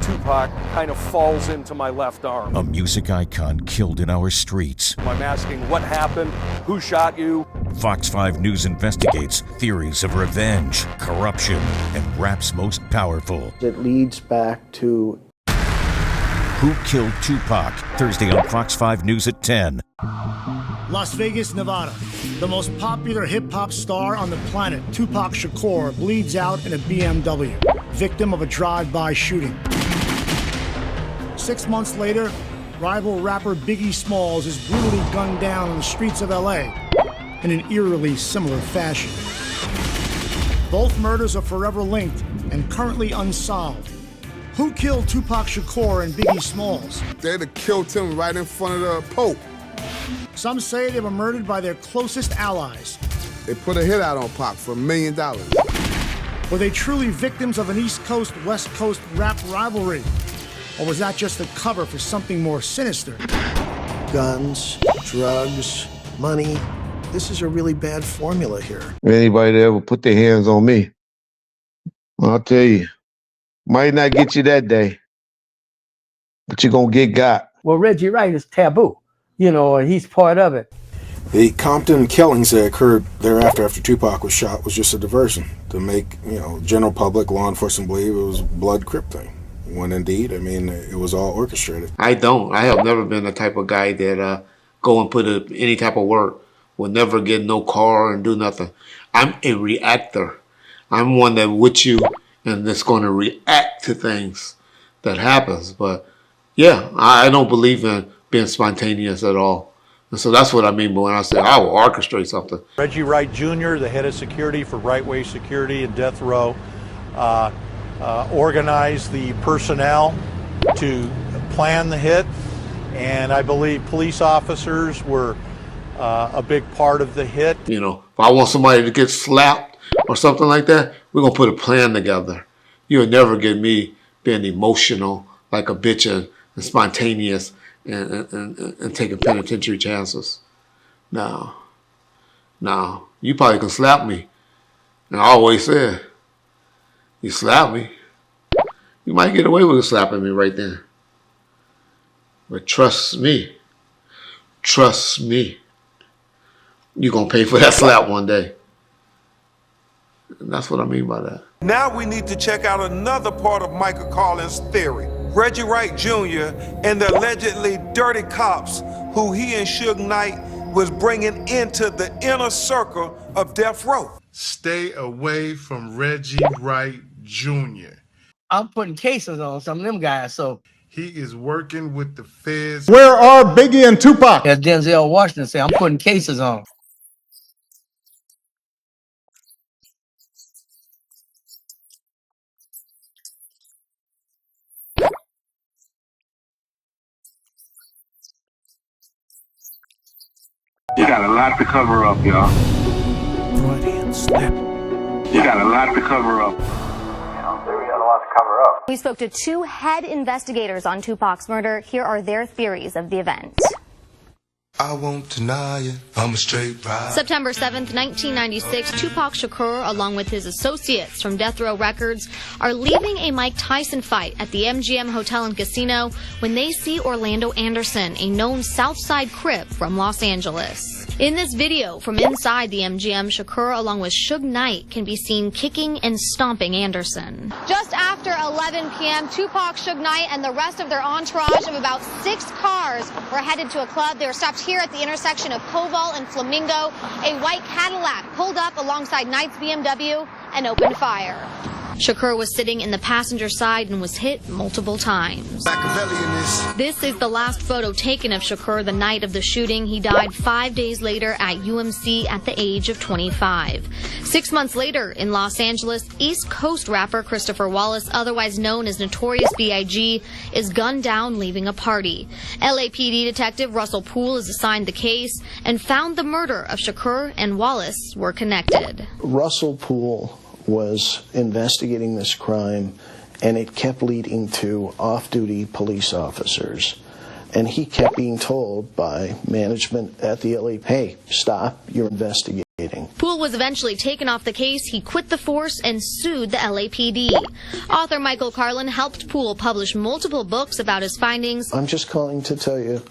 Tupac kind of falls into my left arm. A music icon killed in our streets. I'm asking what happened, who shot you? Fox 5 News investigates theories of revenge, corruption, and rap's most powerful. It leads back to Who Killed Tupac? Thursday on Fox 5 News at 10. Las Vegas, Nevada. The most popular hip-hop star on the planet, Tupac Shakur, bleeds out in a BMW, victim of a drive-by shooting. 6 months later, rival rapper Biggie Smalls is brutally gunned down on the streets of LA in an eerily similar fashion. Both murders are forever linked and currently unsolved. Who killed Tupac Shakur and Biggie Smalls? They'd have killed him right in front of the Pope. Some say they were murdered by their closest allies. They put a hit out on Pac for $1 million. Were they truly victims of an East Coast, West Coast rap rivalry? Or was that just a cover for something more sinister? guns, drugs, money. This is a really bad formula here. Anybody that ever put their hands on me, I'll tell you, might not get you that day, but you're going to get got. Well, Reggie Wright is taboo, you know, and he's part of it. The Compton killings that occurred thereafter after Tupac was shot was just a diversion to make, you know, general public, law enforcement believe it was a blood crip thing. When indeed, I mean, it was all orchestrated. I have never been the type of guy that go and put any type of work, will never get no car and do nothing. I'm a reactor. I'm one that with you and that's going to react to things that happens. But yeah, I don't believe in being spontaneous at all. And so that's what I mean when I say I will orchestrate something. Reggie Wright Jr., the head of security for Right Way Security and Death Row, organized the personnel to plan the hit, and I believe police officers were a big part of the hit. You know, if I want somebody to get slapped or something like that, we're going to put a plan together. You'll never get me being emotional like a bitch and spontaneous and taking penitentiary chances. No. You probably can slap me. And I always said, you slap me, you might get away with slapping me right then. But trust me, you're going to pay for that slap one day. And that's what I mean by that. Now we need to check out another part of Michael Carlin's theory. Reggie Wright Jr. and the allegedly dirty cops who he and Suge Knight was bringing into the inner circle of death row. Stay away from Reggie Wright Jr. I'm putting cases on some of them guys, so. He is working with the feds. Where are Biggie and Tupac? As Denzel Washington said, I'm putting cases on. You got a lot to cover up, y'all. Freudian slip. You got a lot to cover up. We spoke to two head investigators on Tupac's murder. Here are their theories of the event. I won't deny it, I'm a straight ride. September 7th, 1996, Tupac Shakur, along with his associates from Death Row Records, are leaving a Mike Tyson fight at the MGM Hotel and Casino when they see Orlando Anderson, a known Southside Crip from Los Angeles. In this video from inside the MGM, Shakur, along with Suge Knight, can be seen kicking and stomping Anderson. Just after 11 p.m., Tupac, Suge Knight, and the rest of their entourage of about 6 cars were headed to a club. They were stopped here at the intersection of Koval and Flamingo. A white Cadillac pulled up alongside Knight's BMW and opened fire. Shakur was sitting in the passenger side and was hit multiple times. This is the last photo taken of Shakur the night of the shooting. He died 5 days later at UMC at the age of 25. 6 months later in Los Angeles, East Coast rapper Christopher Wallace, otherwise known as Notorious B.I.G., is gunned down leaving a party. LAPD detective Russell Poole is assigned the case and found the murder of Shakur and Wallace were connected. Russell Poole was investigating this crime, and it kept leading to off-duty police officers. And he kept being told by management at the LA, hey, stop, you're investigating investigating. Poole was eventually taken off the case. He quit the force and sued the LAPD. Author Michael Carlin helped Poole publish multiple books about his findings. I'm just calling to tell you,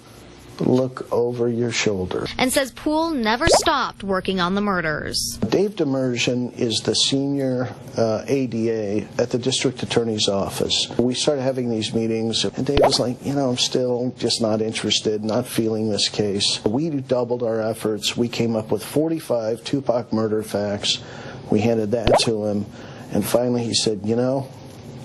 look over your shoulder. And says Poole never stopped working on the murders. Dave Demersion is the senior ADA at the district attorney's office. We started having these meetings, and Dave was like, I'm still just not interested, not feeling this case. We doubled our efforts. We came up with 45 Tupac murder facts. We handed that to him, and finally he said,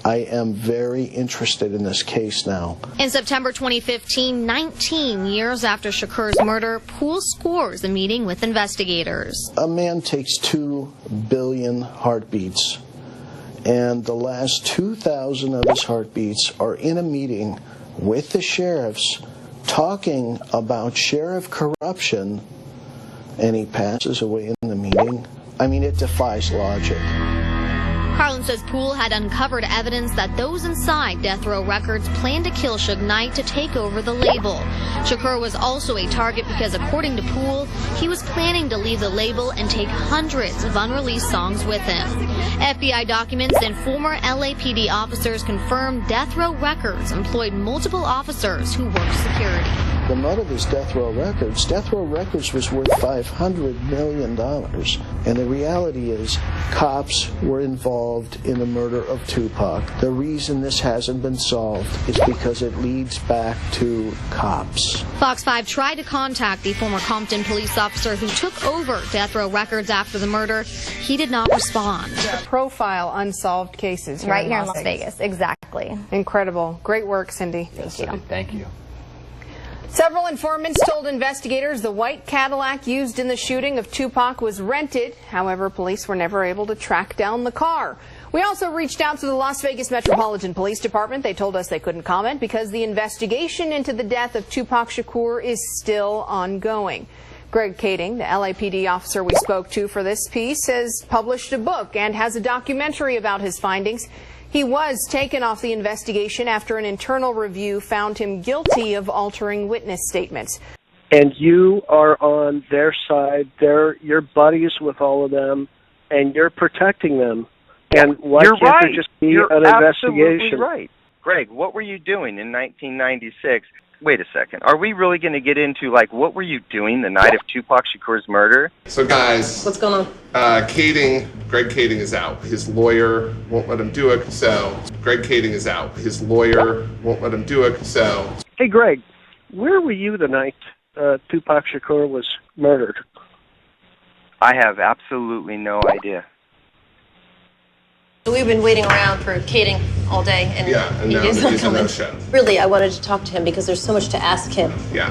I am very interested in this case now. In September 2015, 19 years after Shakur's murder, Poole scores a meeting with investigators. A man takes 2 billion heartbeats, and the last 2,000 of his heartbeats are in a meeting with the sheriffs talking about sheriff corruption, and he passes away in the meeting. I mean, it defies logic. Carlin says Poole had uncovered evidence that those inside Death Row Records planned to kill Suge Knight to take over the label. Shakur was also a target because, according to Poole, he was planning to leave the label and take hundreds of unreleased songs with him. FBI documents and former LAPD officers confirmed Death Row Records employed multiple officers who worked security. The motive is Death Row Records. Death Row Records was worth $500 million. And the reality is, cops were involved in the murder of Tupac. The reason this hasn't been solved is because it leads back to cops. Fox 5 tried to contact the former Compton police officer who took over Death Row Records after the murder. He did not respond. Profile unsolved cases right here in Las Vegas. Exactly. Incredible. Great work, Cindy. Thank you. Thank you. Several informants told investigators the white Cadillac used in the shooting of Tupac was rented. However, police were never able to track down the car. We also reached out to the Las Vegas Metropolitan Police Department. They told us they couldn't comment because the investigation into the death of Tupac Shakur is still ongoing. Greg Kading, the LAPD officer we spoke to for this piece, has published a book and has a documentary about his findings. He was taken off the investigation after an internal review found him guilty of altering witness statements. And you are on their side. You're buddies with all of them, and you're protecting them. And why You're can't right. there just be You're an absolutely investigation? right. Greg, what were you doing in 1996? Wait a second. Are we really going to get into, what were you doing the night of Tupac Shakur's murder? So, guys, what's going on? Greg Kading is out. His lawyer won't let him do it, so Greg Kading is out. His lawyer won't let him do it, so. Hey, Greg, where were you the night Tupac Shakur was murdered? I have absolutely no idea. We've been waiting around for Kading all day, and and now he's not he's a coming. no-show. Really, I wanted to talk to him because there's so much to ask him. Yeah.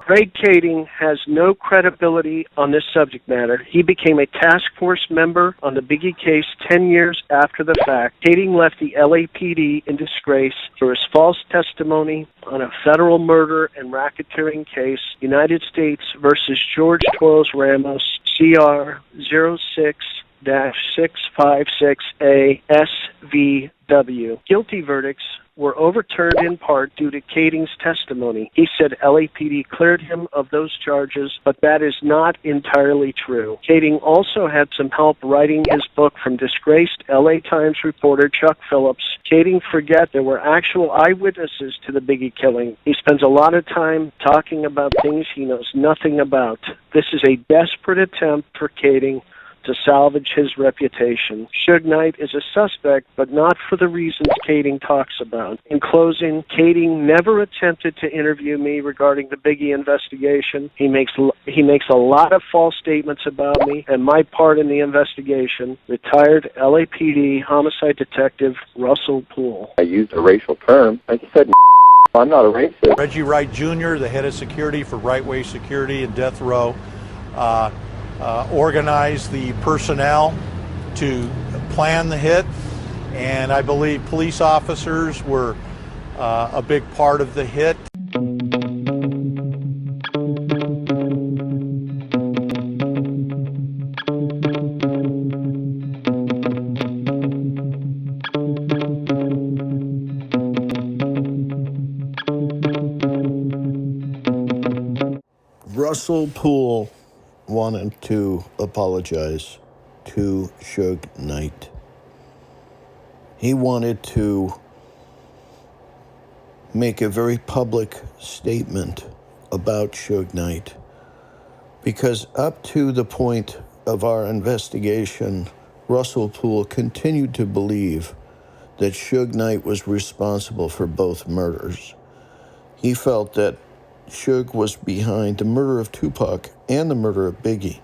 Greg Kading has no credibility on this subject matter. He became a task force member on the Biggie case 10 years after the fact. Kading left the LAPD in disgrace for his false testimony on a federal murder and racketeering case, United States versus George Torres Ramos, CR 06-656A SVW. Guilty verdicts were overturned in part due to Kading's testimony. He said LAPD cleared him of those charges, but that is not entirely true. Kading also had some help writing his book from disgraced LA Times reporter Chuck Phillips. Kading forget there were actual eyewitnesses to the Biggie killing. He spends a lot of time talking about things he knows nothing about. This is a desperate attempt for Kading to salvage his reputation. Suge Knight is a suspect, but not for the reasons Kading talks about. In closing, Kading never attempted to interview me regarding the Biggie investigation. He makes a lot of false statements about me and my part in the investigation. Retired LAPD homicide detective Russell Poole. I used a racial term. I said, I'm not a racist. Reggie Wright Sr., the head of security for Right Way Security and Death Row, organized the personnel to plan the hit, and I believe police officers were a big part of the hit. Russell Poole wanted to apologize to Suge Knight. He wanted to make a very public statement about Suge Knight, because up to the point of our investigation, Russell Poole continued to believe that Suge Knight was responsible for both murders. He felt that Suge was behind the murder of Tupac and the murder of Biggie.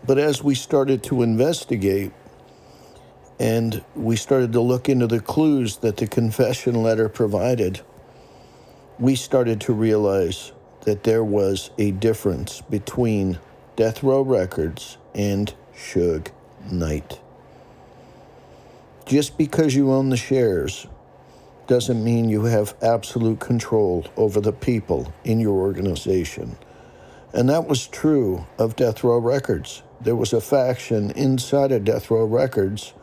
But as we started to investigate and we started to look into the clues that the confession letter provided, we started to realize that there was a difference between Death Row Records and Suge Knight. Just because you own the shares doesn't mean you have absolute control over the people in your organization. And that was true of Death Row Records. There was a faction inside of Death Row Records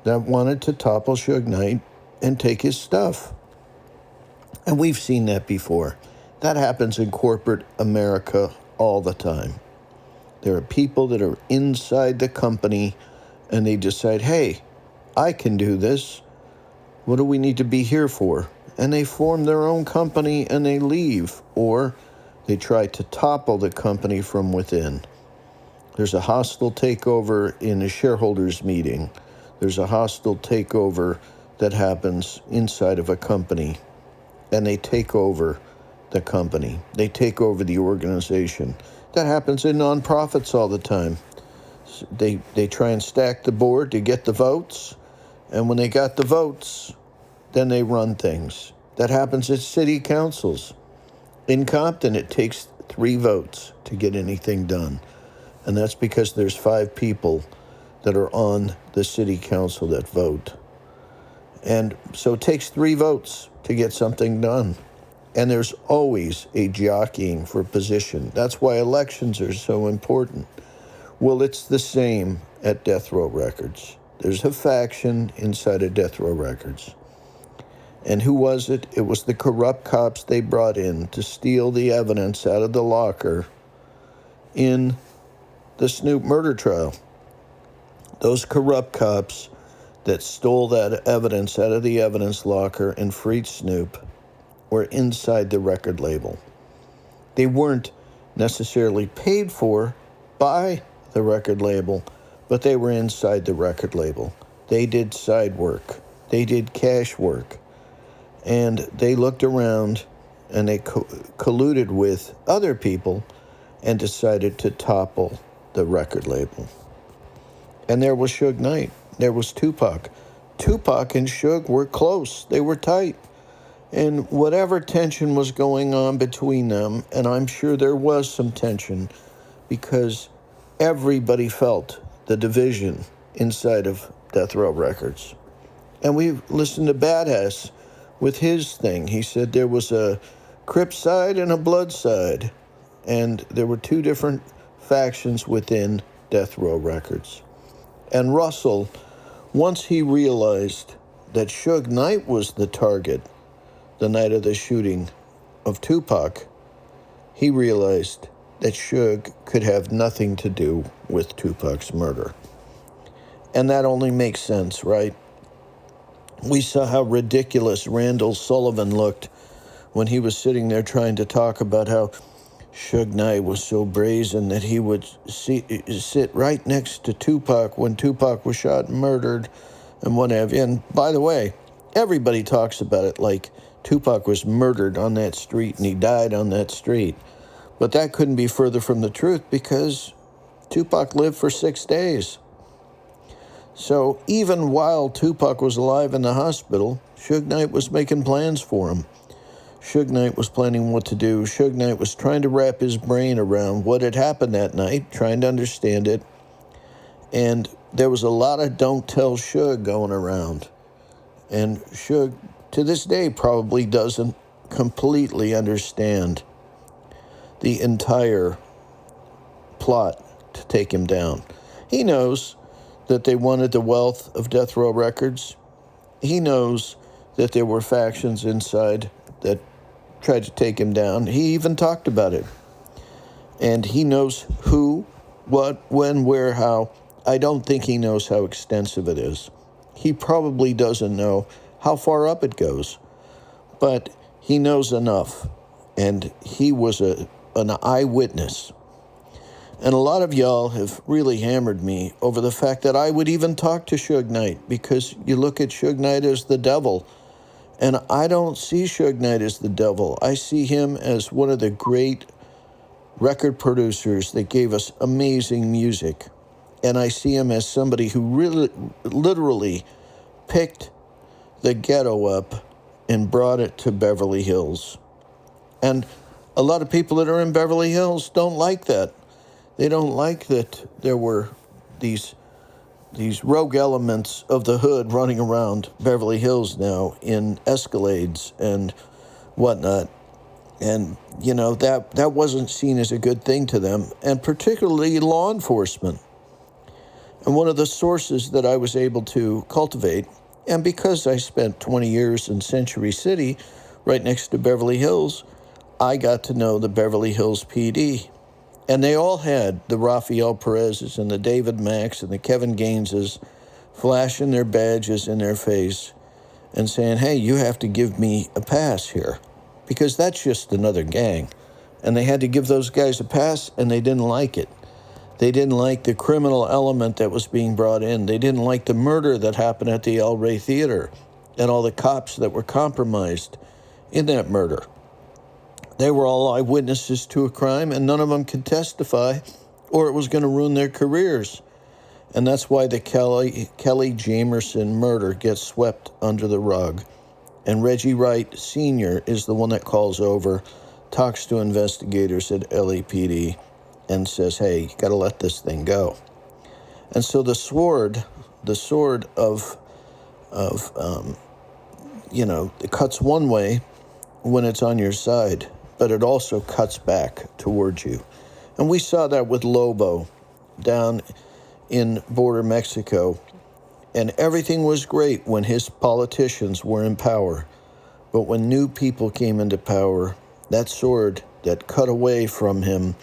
that wanted to topple Suge Knight and take his stuff. And we've seen that before. That happens in corporate America all the time. There are people that are inside the company and they decide, hey, I can do this. What do we need to be here for? And they form their own company and they leave, or they try to topple the company from within. There's a hostile takeover in a shareholders meeting. There's a hostile takeover that happens inside of a company, and they take over the company. They take over the organization. That happens in nonprofits all the time. They try and stack the board to get the votes, and when they got the votes, then they run things. That happens at city councils. In Compton, it takes 3 votes to get anything done. And that's because there's 5 people that are on the city council that vote. And so it takes 3 votes to get something done. And there's always a jockeying for position. That's why elections are so important. Well, it's the same at Death Row Records. There's a faction inside of Death Row Records. And who was it? It was the corrupt cops they brought in to steal the evidence out of the locker in the Snoop murder trial. Those corrupt cops that stole that evidence out of the evidence locker and freed Snoop were inside the record label. They weren't necessarily paid for by the record label, but they were inside the record label. They did side work. They did cash work. And they looked around and they colluded with other people and decided to topple the record label. And there was Suge Knight. There was Tupac. Tupac and Suge were close. They were tight. And whatever tension was going on between them, and I'm sure there was some tension because everybody felt the division inside of Death Row Records. And we listened to Badass with his thing. He said there was a Crip side and a Blood side. And there were 2 different factions within Death Row Records. And Russell, once he realized that Suge Knight was the target the night of the shooting of Tupac, he realized that Suge could have nothing to do with Tupac's murder. And that only makes sense, right? We saw how ridiculous Randall Sullivan looked when he was sitting there trying to talk about how Suge Knight was so brazen that he would sit right next to Tupac when Tupac was shot and murdered and what have you. And by the way, everybody talks about it like Tupac was murdered on that street and he died on that street. But that couldn't be further from the truth because Tupac lived for 6 days. So even while Tupac was alive in the hospital, Suge Knight was making plans for him. Suge Knight was planning what to do. Suge Knight was trying to wrap his brain around what had happened that night, trying to understand it. And there was a lot of don't tell Suge going around. And Suge, to this day, probably doesn't completely understand the entire plot to take him down. He knows that they wanted the wealth of Death Row Records. He knows that there were factions inside that tried to take him down. He even talked about it. And he knows who, what, when, where, how. I don't think he knows how extensive it is. He probably doesn't know how far up it goes, but he knows enough, and he was an eyewitness. And a lot of y'all have really hammered me over the fact that I would even talk to Suge Knight, because you look at Suge Knight as the devil, and I don't see Suge Knight as the devil. I see him as one of the great record producers that gave us amazing music. And I see him as somebody who really, literally picked the ghetto up and brought it to Beverly Hills. And a lot of people that are in Beverly Hills don't like that. They don't like that there were these rogue elements of the hood running around Beverly Hills now in Escalades and whatnot. And, you know, that wasn't seen as a good thing to them, and particularly law enforcement. And one of the sources that I was able to cultivate, and because I spent 20 years in Century City, right next to Beverly Hills, I got to know the Beverly Hills PD. And they all had the Rafael Perez's and the David Macks and the Kevin Gaineses flashing their badges in their face and saying, hey, you have to give me a pass here, because that's just another gang. And they had to give those guys a pass, and they didn't like it. They didn't like the criminal element that was being brought in. They didn't like the murder that happened at the El Rey Theater and all the cops that were compromised in that murder. They were all eyewitnesses to a crime, and none of them could testify, or it was going to ruin their careers. And that's why the Kelly Jamerson murder gets swept under the rug. And Reggie Wright Sr. is the one that calls over, talks to investigators at LAPD, and says, hey, you got to let this thing go. And so the sword of it cuts one way when it's on your side, but it also cuts back towards you. And we saw that with Lobo down in border Mexico. And everything was great when his politicians were in power. But when new people came into power, that sword that cut away from him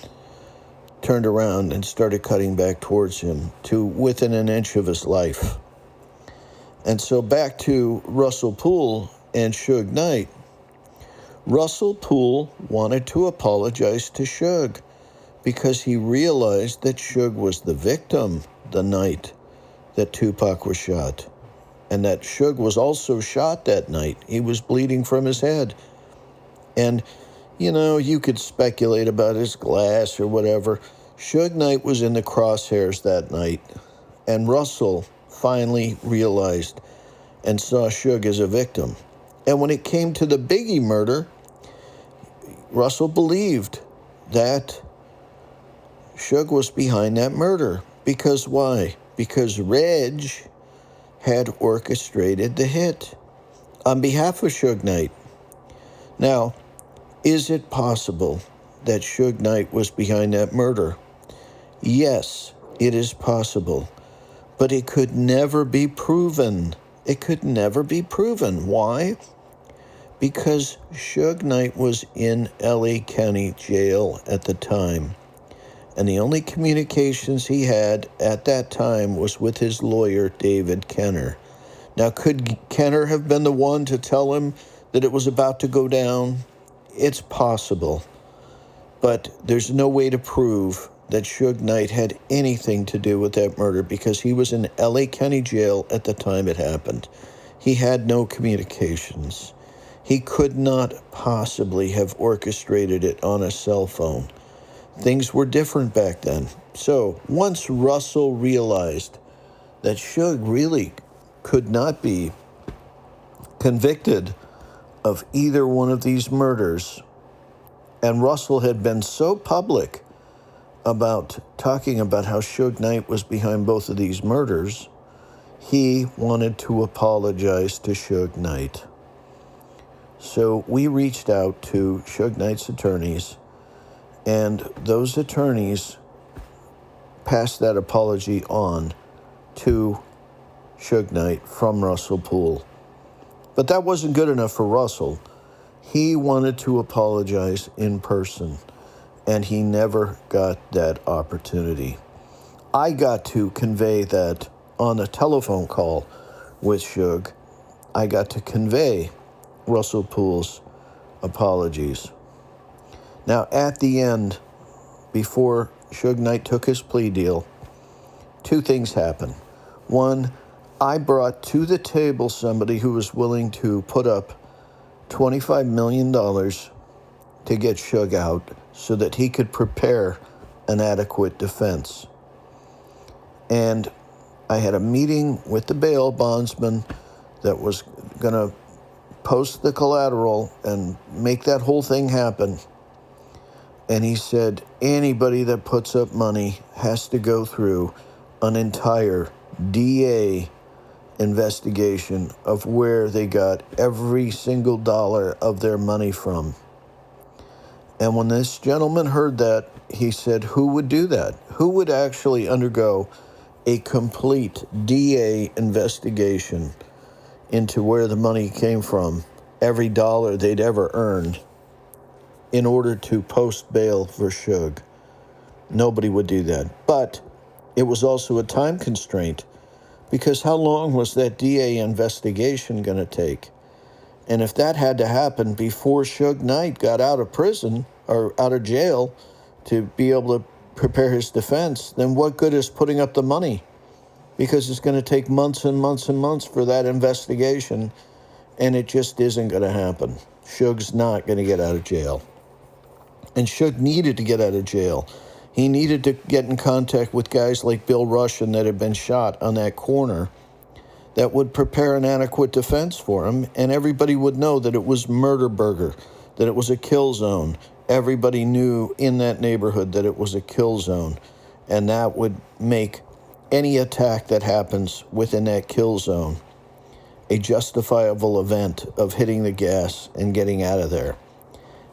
turned around and started cutting back towards him to within an inch of his life. And so back to Russell Poole and Suge Knight. Russell Poole wanted to apologize to Suge because he realized that Suge was the victim the night that Tupac was shot, and that Suge was also shot that night. He was bleeding from his head. And, you know, you could speculate about his glass or whatever. Suge Knight was in the crosshairs that night, and Russell finally realized and saw Suge as a victim. And when it came to the Biggie murder, Russell believed that Suge was behind that murder. Because why? Because Reg had orchestrated the hit on behalf of Suge Knight. Now, is it possible that Suge Knight was behind that murder? Yes, it is possible. But it could never be proven. It could never be proven. Why? Because Suge Knight was in LA County Jail at the time. And the only communications he had at that time was with his lawyer, David Kenner. Now, could Kenner have been the one to tell him that it was about to go down? It's possible. But there's no way to prove that Suge Knight had anything to do with that murder because he was in LA County Jail at the time it happened. He had no communications. He could not possibly have orchestrated it on a cell phone. Things were different back then. So once Russell realized that Suge really could not be convicted of either one of these murders, and Russell had been so public about talking about how Suge Knight was behind both of these murders, he wanted to apologize to Suge Knight. So we reached out to Suge Knight's attorneys, and those attorneys passed that apology on to Suge Knight from Russell Poole. But that wasn't good enough for Russell. He wanted to apologize in person. and he never got that opportunity. I got to convey that on a telephone call with Suge. I got to convey Russell Poole's apologies. Now, at the end, before Suge Knight took his plea deal, two things happened. One, I brought to the table somebody who was willing to put up $25 million to get Suge out so that he could prepare an adequate defense. And I had a meeting with the bail bondsman that was going to post the collateral and make that whole thing happen. And he said, anybody that puts up money has to go through an entire DA investigation of where they got every single dollar of their money from. And when this gentleman heard that, he said, who would do that? Who would actually undergo a complete DA investigation into where the money came from, every dollar they'd ever earned, in order to post bail for Suge? Nobody would do that. But it was also a time constraint, because how long was that DA investigation going to take? And if that had to happen before Suge Knight got out of prison or out of jail to be able to prepare his defense, then what good is putting up the money? Because it's going to take months and months and months for that investigation, and it just isn't going to happen. Suge's not going to get out of jail. And Suge needed to get out of jail. He needed to get in contact with guys like Bill Russian that had been shot on that corner that would prepare an adequate defense for him, and everybody would know that it was murder burger, that it was a kill zone. Everybody knew in that neighborhood that it was a kill zone, and that would make any attack that happens within that kill zone a justifiable event of hitting the gas and getting out of there.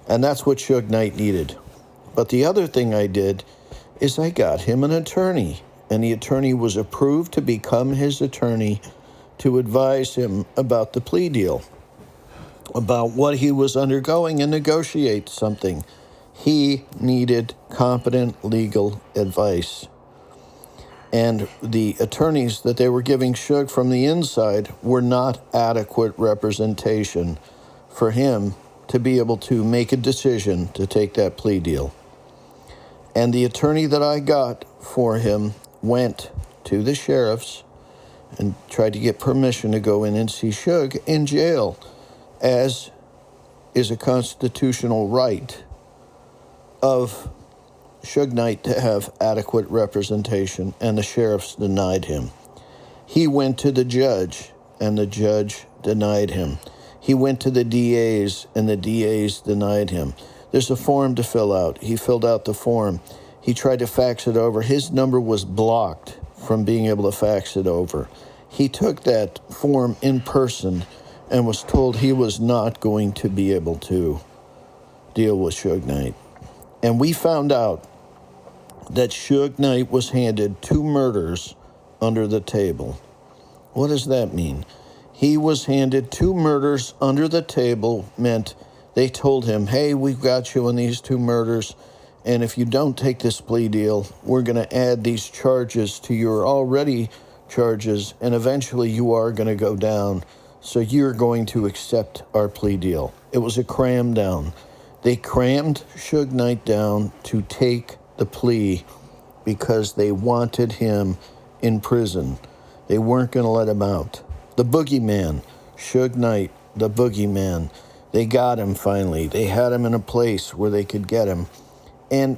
And that's what Suge Knight needed. But the other thing I did is I got him an attorney, and the attorney was approved to become his attorney to advise him about the plea deal, about what he was undergoing, and negotiate something. He needed competent legal advice. And the attorneys that they were giving Suge from the inside were not adequate representation for him to be able to make a decision to take that plea deal. And the attorney that I got for him went to the sheriffs and tried to get permission to go in and see Suge in jail, as is a constitutional right of Suge Knight to have adequate representation, and the sheriffs denied him. He went to the judge, and the judge denied him. He went to the DAs, and the DAs denied him. There's a form to fill out. He filled out the form. He tried to fax it over. His number was blocked from being able to fax it over. He took that form in person and was told he was not going to be able to deal with Suge Knight. And we found out that Suge Knight was handed 2 murders under the table. What does that mean? He was handed 2 murders under the table, meant they told him, hey, we've got you on these 2 murders, and if you don't take this plea deal, we're going to add these charges to your already charges, and eventually you are going to go down, so you're going to accept our plea deal. It was a cram down. They crammed Suge Knight down to take the plea because they wanted him in prison. They weren't going to let him out. The boogeyman, Suge Knight, the boogeyman, they got him finally. They had him in a place where they could get him. And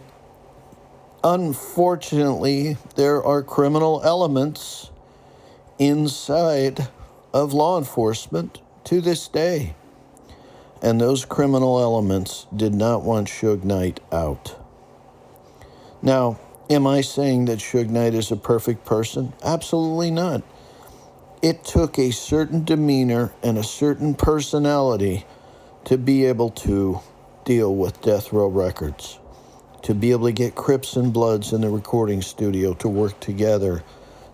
unfortunately, there are criminal elements inside of law enforcement to this day. And those criminal elements did not want Suge Knight out. Now, am I saying that Suge Knight is a perfect person? Absolutely not. It took a certain demeanor and a certain personality to be able to deal with Death Row Records, to be able to get Crips and Bloods in the recording studio to work together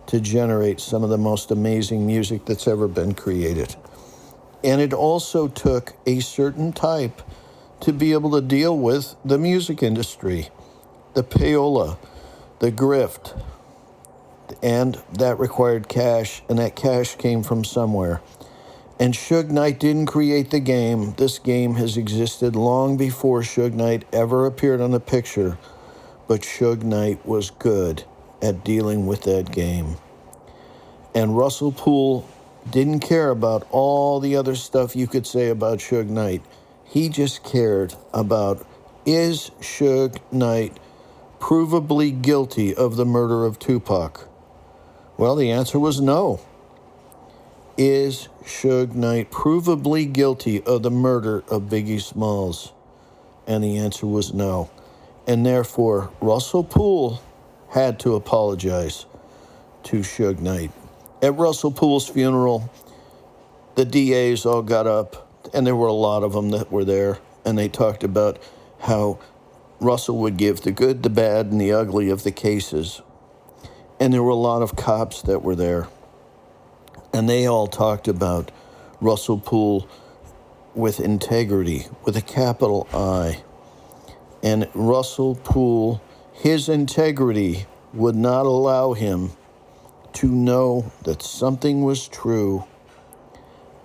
to generate some of the most amazing music that's ever been created. And it also took a certain type to be able to deal with the music industry, the payola, the grift, and that required cash, and that cash came from somewhere. And Suge Knight didn't create the game. This game has existed long before Suge Knight ever appeared on the picture, but Suge Knight was good at dealing with that game. And Russell Poole didn't care about all the other stuff you could say about Suge Knight. He just cared about, is Suge Knight provably guilty of the murder of Tupac? Well, the answer was no. Is Suge Knight provably guilty of the murder of Biggie Smalls? And the answer was no. And therefore, Russell Poole had to apologize to Suge Knight. At Russell Poole's funeral, the DAs all got up, and there were a lot of them that were there, and they talked about how Russell would give the good, the bad, and the ugly of the cases. And there were a lot of cops that were there. And they all talked about Russell Poole with integrity, with a capital I. And Russell Poole, his integrity would not allow him to know that something was true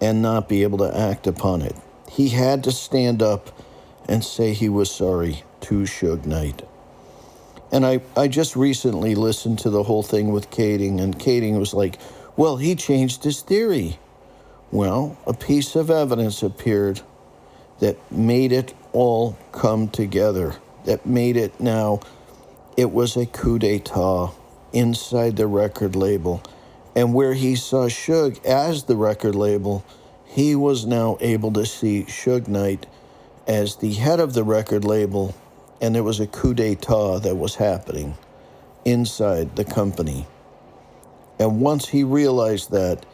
and not be able to act upon it. He had to stand up and say he was sorry to Suge Knight. And I just recently listened to the whole thing with Kading, and Kading was like, well, he changed his theory. Well, a piece of evidence appeared that made it all come together, that made it now, it was a coup d'etat inside the record label. And where he saw Suge as the record label, he was now able to see Suge Knight as the head of the record label, and there was a coup d'etat that was happening inside the company. And once he realized that,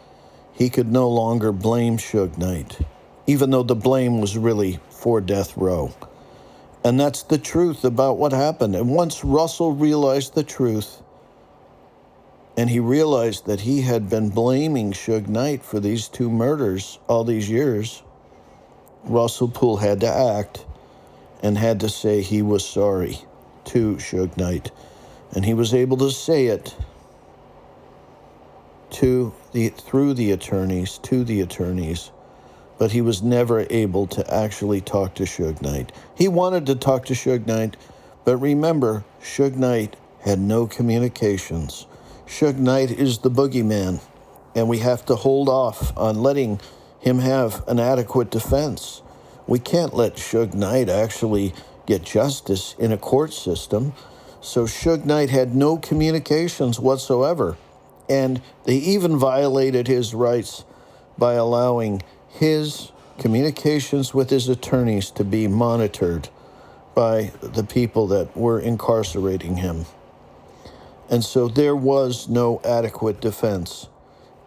he could no longer blame Suge Knight, even though the blame was really for Death Row. And that's the truth about what happened. And once Russell realized the truth, and he realized that he had been blaming Suge Knight for these two murders all these years, Russell Poole had to act and had to say he was sorry to Suge Knight. And he was able to say it through the attorneys, but he was never able to actually talk to Suge Knight. He wanted to talk to Suge Knight, but remember, Suge Knight had no communications. Suge Knight is the boogeyman, and we have to hold off on letting him have an adequate defense. We can't let Suge Knight actually get justice in a court system. So Suge Knight had no communications whatsoever. And they even violated his rights by allowing his communications with his attorneys to be monitored by the people that were incarcerating him. And so there was no adequate defense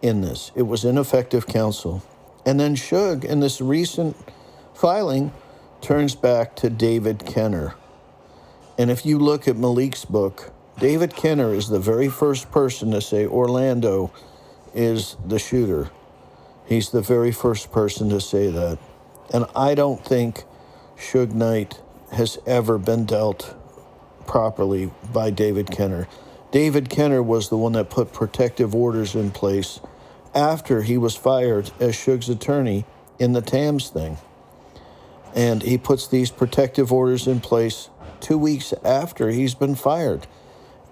in this. It was ineffective counsel. And then Suge, in this recent filing, turns back to David Kenner. And if you look at Malik's book, David Kenner is the very first person to say Orlando is the shooter. He's the very first person to say that. And I don't think Suge Knight has ever been dealt properly by David Kenner. David Kenner was the one that put protective orders in place after he was fired as Suge's attorney in the Tams thing. And he puts these protective orders in place 2 weeks after he's been fired.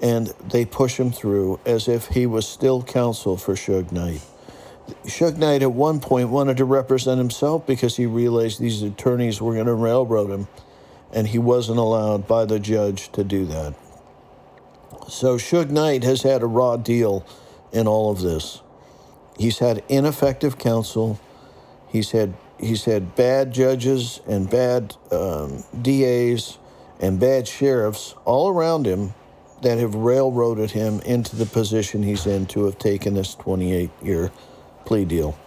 And they push him through as if he was still counsel for Suge Knight. Suge Knight at one point wanted to represent himself because he realized these attorneys were going to railroad him, and he wasn't allowed by the judge to do that. So Suge Knight has had a raw deal in all of this. He's had ineffective counsel. He's had bad judges and bad DAs and bad sheriffs all around him that have railroaded him into the position he's in to have taken this 28-year plea deal.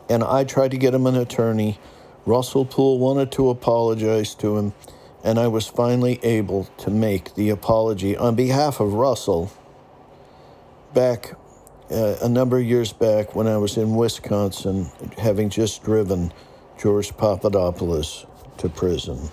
And I tried to get him an attorney. Russell Poole wanted to apologize to him, and I was finally able to make the apology on behalf of Russell back a number of years back when I was in Wisconsin, having just driven George Papadopoulos to prison.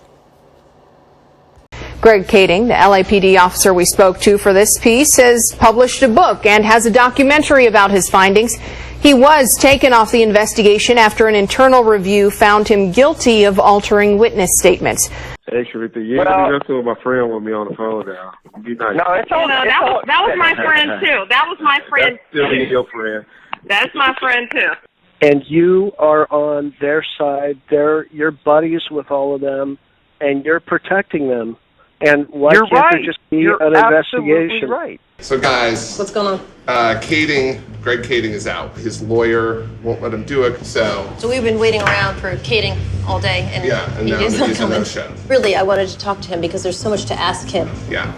Greg Kading, the LAPD officer we spoke to for this piece, has published a book and has a documentary about his findings. He was taken off the investigation after an internal review found him guilty of altering witness statements. Hey, Sharita, you ain't messing with my friend with me on the phone now. Be nice. No, it's all, that was my friend, too. That was my friend. That's still your friend. That's my friend, too. And you are on their side. You're buddies with all of them, and you're protecting them. And why You're can't right. there just be You're an absolutely investigation? right. So guys, What's going on? Greg Kading is out. His lawyer won't let him do it, so So we've been waiting around for Kading all day, and yeah, and now he's not he's a coming. no-show. Really, I wanted to talk to him because there's so much to ask him. Yeah.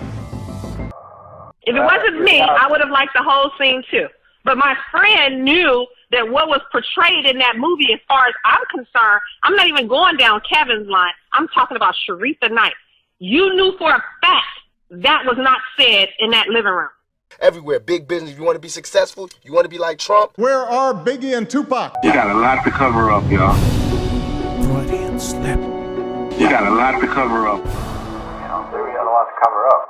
If it wasn't me, I would have liked the whole scene, too. But my friend knew that what was portrayed in that movie, as far as I'm concerned, I'm not even going down Kevin's line. I'm talking about Sharitha Knight. You knew for a fact that was not said in that living room. Everywhere, big business. You want to be successful? You want to be like Trump? Where are Biggie and Tupac? You got a lot to cover up, y'all. Freudian slip. You got a lot to cover up. We got a lot to cover up.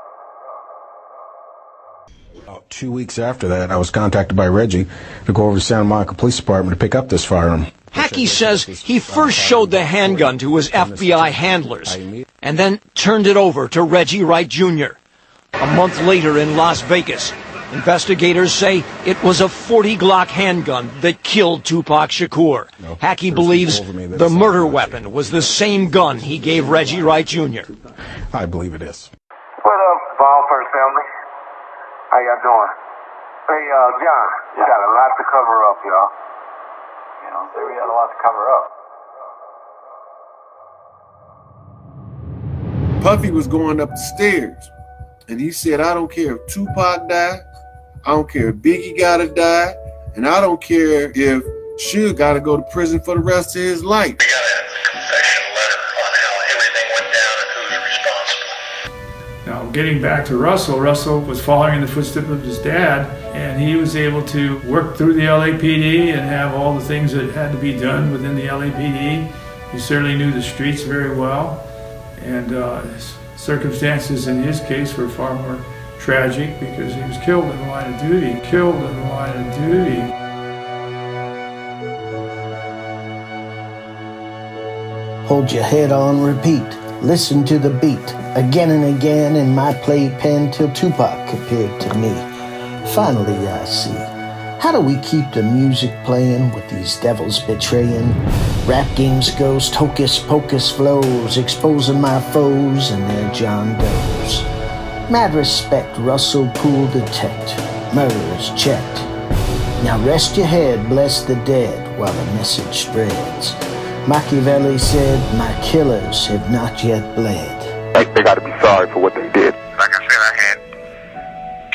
About 2 weeks after that, I was contacted by Reggie to go over to Santa Monica Police Department to pick up this firearm. Hackey says he first showed the handgun to his FBI handlers and then turned it over to Reggie Wright Jr. A month later in Las Vegas, investigators say it was a .40 Glock handgun that killed Tupac Shakur. Hackey believes the murder weapon was the same gun he gave Reggie Wright Jr. I believe it is. What up, Ballpers family? How y'all doing? Hey, John, you got a lot to cover up, y'all. You know, so we got a lot to cover up. Puffy was going up the stairs, and he said, I don't care if Tupac died, I don't care if Biggie gotta die, and I don't care if Suge gotta go to prison for the rest of his life. We got a confession letter on how everything went down and who's responsible. Now, getting back to Russell was following in the footsteps of his dad, and he was able to work through the LAPD and have all the things that had to be done within the LAPD. He certainly knew the streets very well, and circumstances in his case were far more tragic because he was killed in the line of duty. Hold your head on repeat. Listen to the beat. Again and again in my playpen till Tupac appeared to me. Finally I see. How do we keep the music playing with these devils betraying? Rap games, ghost, hocus pocus flows, exposing my foes and their John Does. Mad respect, Russell Poole detect. Murderers checked. Now rest your head, bless the dead while the message spreads. Machiavelli said, my killers have not yet bled. They got to be sorry for what they did. Like I said, I had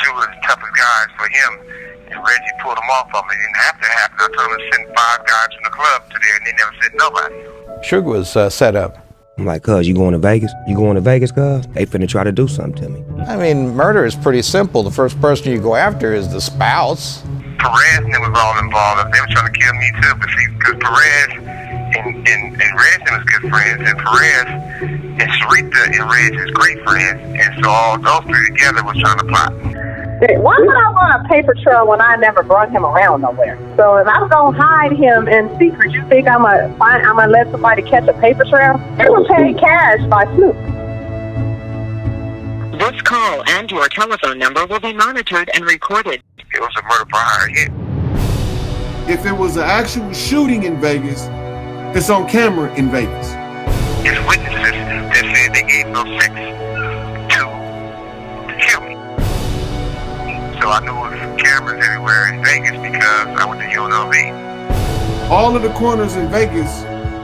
two of the toughest guys for him, and Reggie pulled them off of me. It didn't have to happen. I told him to send 5 guys from the club to there, and they never sent nobody. Suge was set up. I'm like, cuz, you going to Vegas? You going to Vegas, cuz? They finna try to do something to me. I mean, murder is pretty simple. The first person you go after is the spouse. Perez and them was all involved. They were trying to kill me too, but see, because Perez and Reg was good friends, and Perez and Sharitha and Reg is great friends, and so all those three together was trying to plot. Why would I want a paper trail when I never brought him around nowhere? So if I'm gonna hide him in secret, you think I'm gonna let somebody catch a paper trail? They were paid cash by Snoop. This call and your telephone number will be monitored and recorded. It was a murder for hire hit. If it was an actual shooting in Vegas, it's on camera in Vegas. There's witnesses that said they gave no sex to kill me. So I knew it was cameras everywhere in Vegas because I went to UNLV. All of the corners in Vegas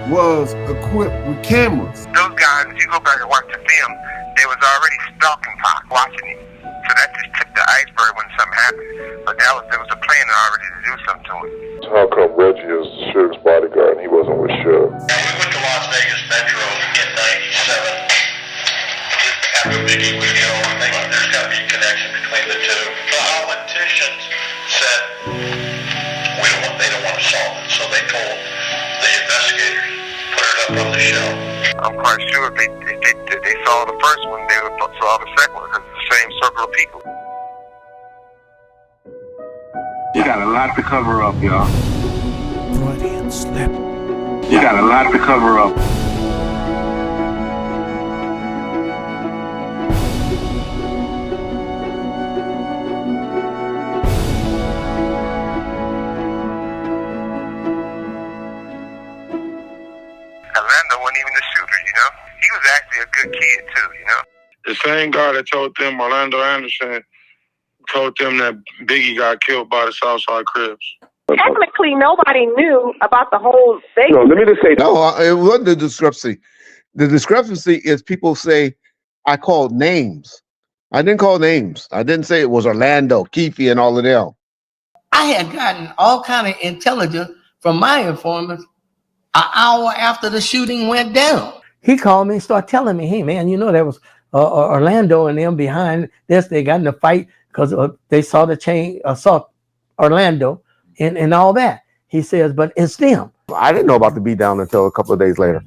was equipped with cameras. Those guys, if you go back and watch the film, they was already stalking Pac, watching him. So that just tipped the iceberg when something happened. But there was a plan already to do something to him. How come Reggie is Suge's bodyguard and he wasn't with Suge? We went to Las Vegas Metro in '97. After Biggie was killed, I think there's got to be a connection between the two. The politicians said they don't want to solve it, so they told the investigators, put it up on the shelf. I'm quite sure if they saw the first one, they would saw the second one, because it's the same circle of people. You got a lot to cover up, y'all. Freudian slip. You got a lot to cover up. Orlando wasn't even the shooter, you know? He was actually a good kid, too, you know? The same guy that told them, Orlando Anderson, told them that Biggie got killed by the Southside Crips. Technically, nobody knew about the whole thing. No, let me just say, no, it wasn't the discrepancy. The discrepancy is people say, I called names. I didn't call names. I didn't say it was Orlando, Keefe, and all of them. I had gotten all kind of intelligence from my informants an hour after the shooting went down. He called me and started telling me, hey, man, you know, there was Orlando and them behind this. They got in a fight because they saw the chain, saw Orlando and all that. He says, but it's them. I didn't know about the beatdown until a couple of days later.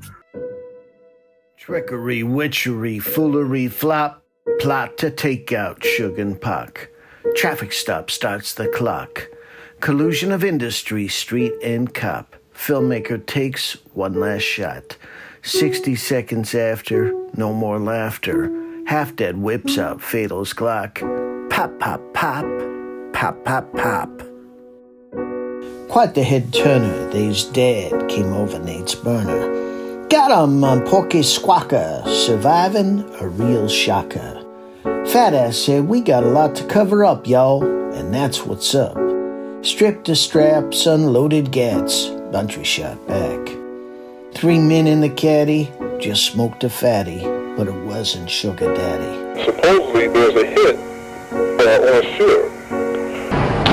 Trickery, witchery, foolery, flop, plot to take out Suge and Pac. Traffic stop starts the clock. Collusion of industry, street and cop. Filmmaker takes one last shot. 60 seconds after, no more laughter. Half dead whips out Fatal's Glock. Pop, pop, pop, pop, pop, pop. Quite the head turner, they's dead, came over Nate's burner. Got 'em on Porky Squawker, surviving a real shocker. Fat ass said, we got a lot to cover up, y'all, and that's what's up. Stripped the straps, unloaded gats, Buntry shot back. 3 men in the caddy, just smoked a fatty, but it wasn't Sugar Daddy. Supposedly there's a hit on Suge.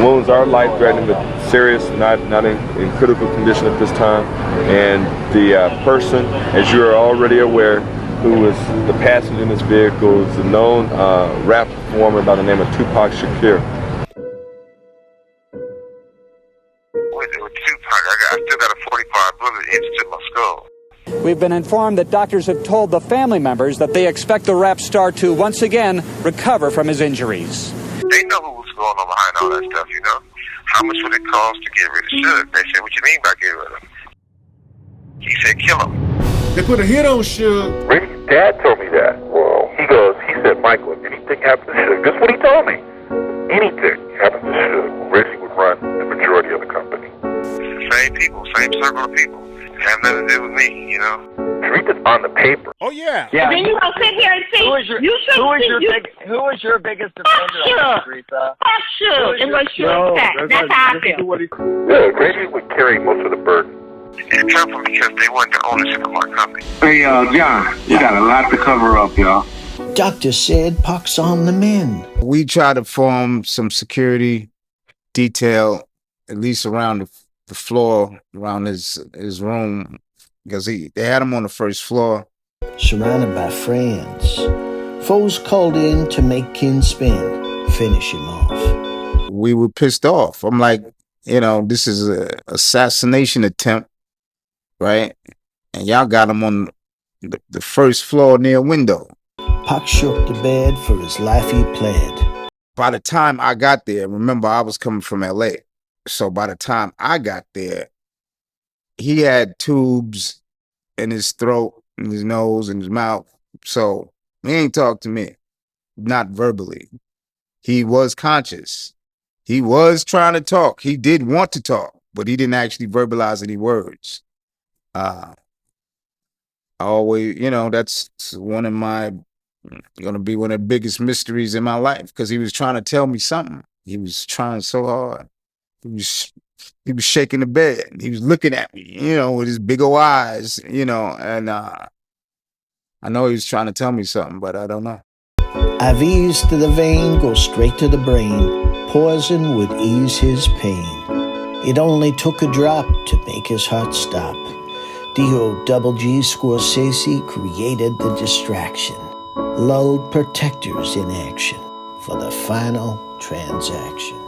Wounds are life-threatening, but serious, not in critical condition at this time. And the person, as you are already aware, who was the passenger in this vehicle, is a known rap performer by the name of Tupac Shakur. With Tupac, I still got a 45 bullet into my skull. We've been informed that doctors have told the family members that they expect the rap star to once again recover from his injuries. They know what was going on behind all that stuff, you know? How much would it cost to get rid of Suge? They said, what you mean by get rid of him? He said, kill him. They put a hit on Suge. Reggie's dad told me that. Well, he said, Michael, if anything happened to Suge, that's what he told me. Anything happened to Suge, Reggie would run the majority of the company. It's the same people, same circle of people. It have nothing to do with me, you know? Read it on the paper. Oh, yeah. And then you gonna sit here and say, who is your biggest defender on the street, Fuck Suge, and what Suge said. That's how I feel. Yeah, Reggie would carry most of the burden. It come from because they want the ownership of my company. Hey, John, you got a lot to cover up, y'all. Doctor said Pac's on the mend. We try to form some security detail, at least around the floor, around his room, because they had him on the first floor. Surrounded by friends. Foes called in to make kin spin, finish him off. We were pissed off. I'm like, this is an assassination attempt, right? And y'all got him on the first floor near a window. Pac shook the bed, for his life he pled. By the time I got there, remember I was coming from LA. So by the time I got there, he had tubes in his throat, in his nose, in his mouth. So he ain't talk to me, not verbally. He was conscious. He was trying to talk. He did want to talk, but he didn't actually verbalize any words. Always, that's one of my, going to be one of the biggest mysteries in my life, because he was trying to tell me something. He was trying so hard. He was shaking the bed. He was looking at me, with his big old eyes, and I know he was trying to tell me something, but I don't know. IVs to the vein go straight to the brain. Poison would ease his pain. It only took a drop to make his heart stop. D.O.G. Scorsese created the distraction, lulled protectors in action for the final transaction.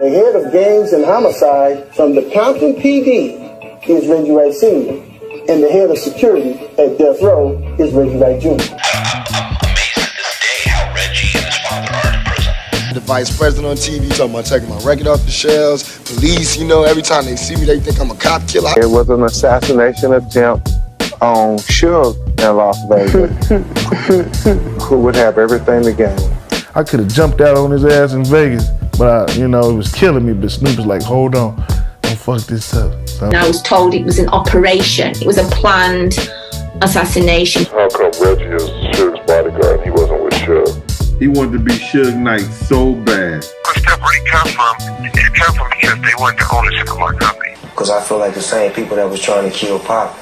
The head of gangs and homicide from the Compton PD is Reggie Wright Sr. And the head of security at Death Row is Reggie Wright Jr. The vice president on TV talking about taking my record off the shelves. Police, every time they see me, they think I'm a cop killer. It was an assassination attempt on Suge in Las Vegas, who would have everything to gain. I could have jumped out on his ass in Vegas, but it was killing me. But Snoop was like, hold on, don't fuck this up. So I was told it was an operation. It was a planned assassination. How come Reggie is Suge's bodyguard and he wasn't with Suge? He wanted to be Suge Knight so bad. Where stuff really come from, it come from because they weren't the ownership of my company. Because I feel like the same people that was trying to kill Pop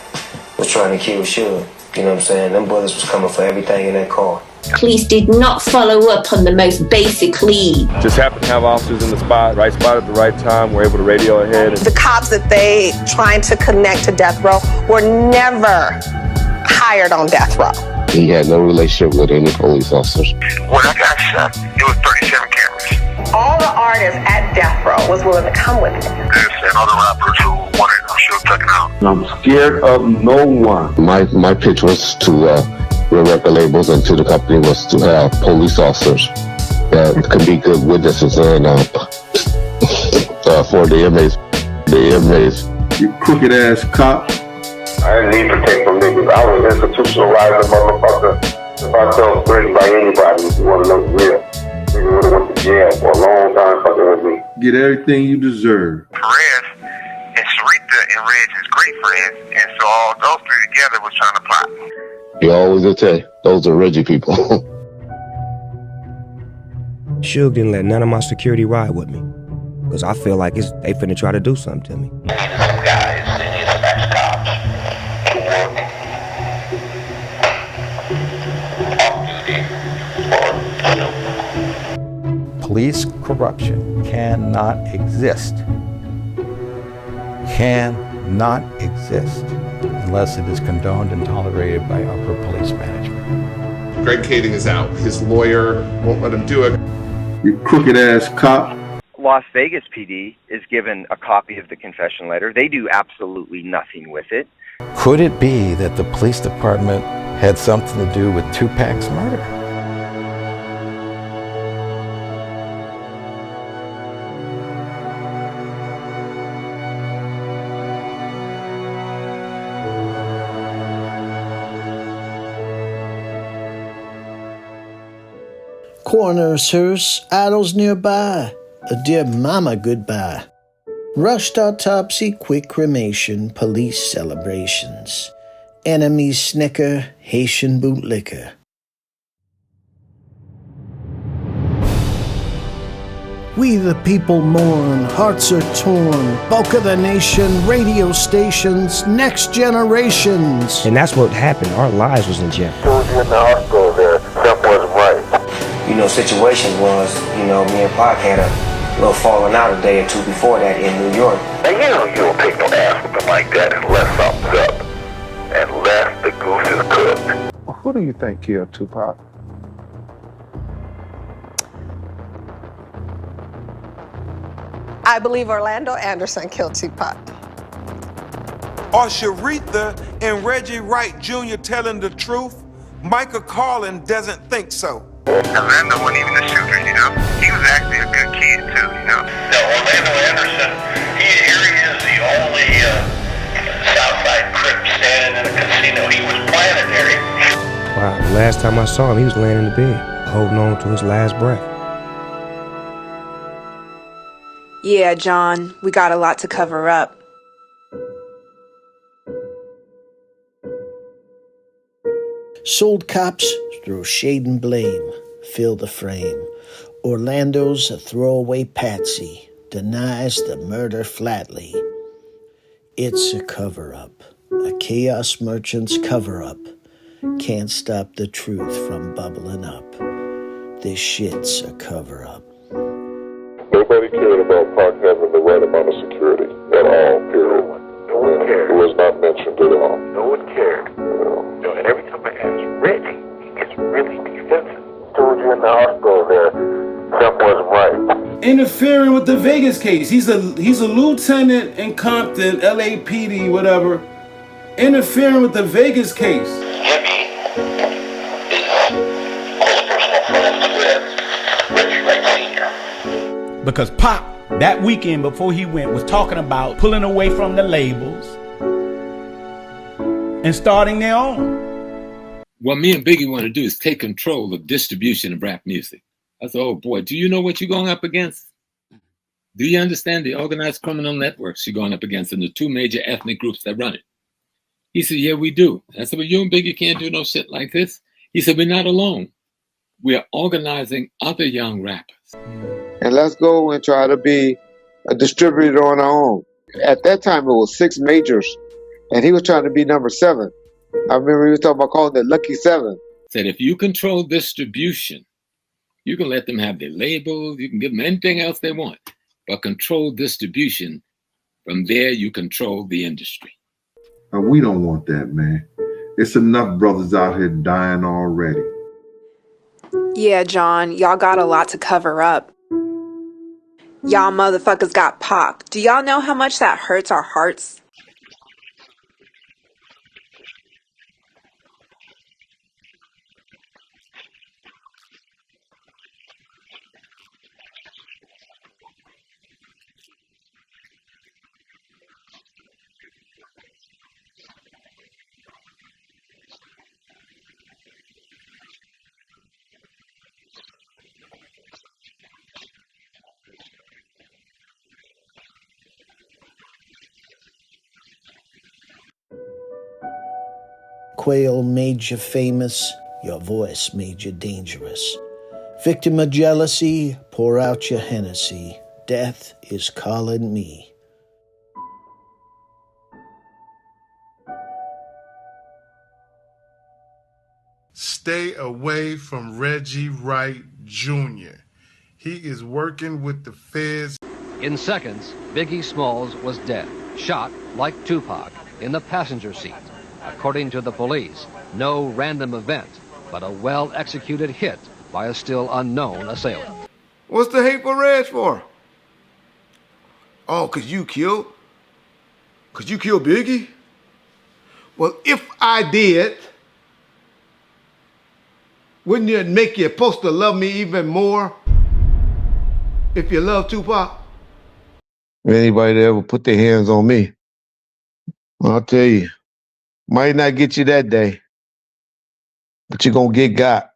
was trying to kill Suge. You know what I'm saying? Them bullets was coming for everything in that car. Police did not follow up on the most basic lead. Just happened to have officers in the spot at the right time, were able to radio ahead. The cops that they trying to connect to Death Row were never hired on Death Row. He had no relationship with any police officers. When I got shot, it was 37 cameras. All the artists at Death Row was willing to come with me. There's and other rappers who wanted Suge taken out. I'm scared of no one. My pitch was to the record labels and to the company was to have police officers that could be good witnesses and for the inmates. You crooked ass cop. I didn't need to take from niggas. I was institutionalized, motherfucker. If I tell threatened by anybody, you want to know the real. Nigga would have went to jail for a long time fucking with me. Get everything you deserve. Perez and Sarita and Reg is great friends, and so all those three together was trying to plot. You always will tell you, those are Reggie people. Suge didn't let none of my security ride with me. Because I feel like they finna try to do something to me. Some guys, they need some ex-cops to work off-duty or Police corruption cannot exist. Cannot exist unless it is condoned and tolerated by upper police management. Greg Kading is out. His lawyer won't let him do it. You crooked ass cop. Las Vegas PD is given a copy of the confession letter. They do absolutely nothing with it. Could it be that the police department had something to do with Tupac's murder? Coroner's hearse idles nearby. A dear mama goodbye. Rushed autopsy, quick cremation, police celebrations. Enemies snicker, Haitian bootlicker. We the people mourn, hearts are torn. Bulk of the nation, radio stations, next generations. And that's what happened. Our lives was in jeopardy. Told you in the hospital there, something wasn't right. Situation was, me and Pac had a little falling out a day or two before that in New York. Now, you don't take no ass with them like that unless something's up. Unless the goose is cooked. Well, who do you think killed Tupac? I believe Orlando Anderson killed Tupac. Are Sarita and Reggie Wright Jr. telling the truth? Michael Carlin doesn't think so. Orlando wasn't even a shooter, He was actually a good kid, too, Now, Orlando Anderson, here he is, the only Southside Crip standing in a casino. He was planetary. Wow, the last time I saw him, he was laying in the bed, holding on to his last breath. Yeah, John, we got a lot to cover up. Sold cops throw shade and blame, fill the frame. Orlando's a throwaway patsy, denies the murder flatly. It's a cover-up, a chaos merchant's cover-up. Can't stop the truth from bubbling up. This shit's a cover-up. Nobody cared about Pac having the right amount of security at all, period. No one cared. It was not mentioned at all. No one cared. And every time I ask Reggie, he gets really defensive. Told you in the hospital there, something wasn't right. interfering with the Vegas case. He's a lieutenant in Compton, LAPD, whatever, interfering with the Vegas case. Jimmy is close personal friends with Reggie Wright Sr. Because Pop, that weekend before he went, was talking about pulling away from the labels and starting their own. What me and Biggie want to do is take control of distribution of rap music. I said, oh boy, do you know what you're going up against? Do you understand the organized criminal networks you're going up against and the two major ethnic groups that run it? He said, yeah, we do. I said, well, you and Biggie can't do no shit like this. He said, we're not alone. We are organizing other young rappers. And let's go and try to be a distributor on our own. At that time, it was 6 majors, and he was trying to be number 7. I remember he was talking about calling it Lucky 7. Said, if you control distribution, you can let them have their labels, you can give them anything else they want, but control distribution. From there, you control the industry. We don't want that, man. It's enough brothers out here dying already. Yeah, John, y'all got a lot to cover up. Y'all motherfuckers got Pac. Do y'all know how much that hurts our hearts? Quail made you famous, your voice made you dangerous. Victim of jealousy, pour out your Hennessy. Death is calling me. Stay away from Reggie Wright Jr. He is working with the feds. In seconds, Biggie Smalls was dead, shot like Tupac in the passenger seat. According to the police, no random event, but a well-executed hit by a still unknown assailant. What's the hateful rage for? Oh, 'cause you killed? 'Cause you killed Biggie? Well, if I did, wouldn't it make you supposed to love me even more if you love Tupac? Anybody that ever put their hands on me, I'll tell you, might not get you that day, but you're going to get got.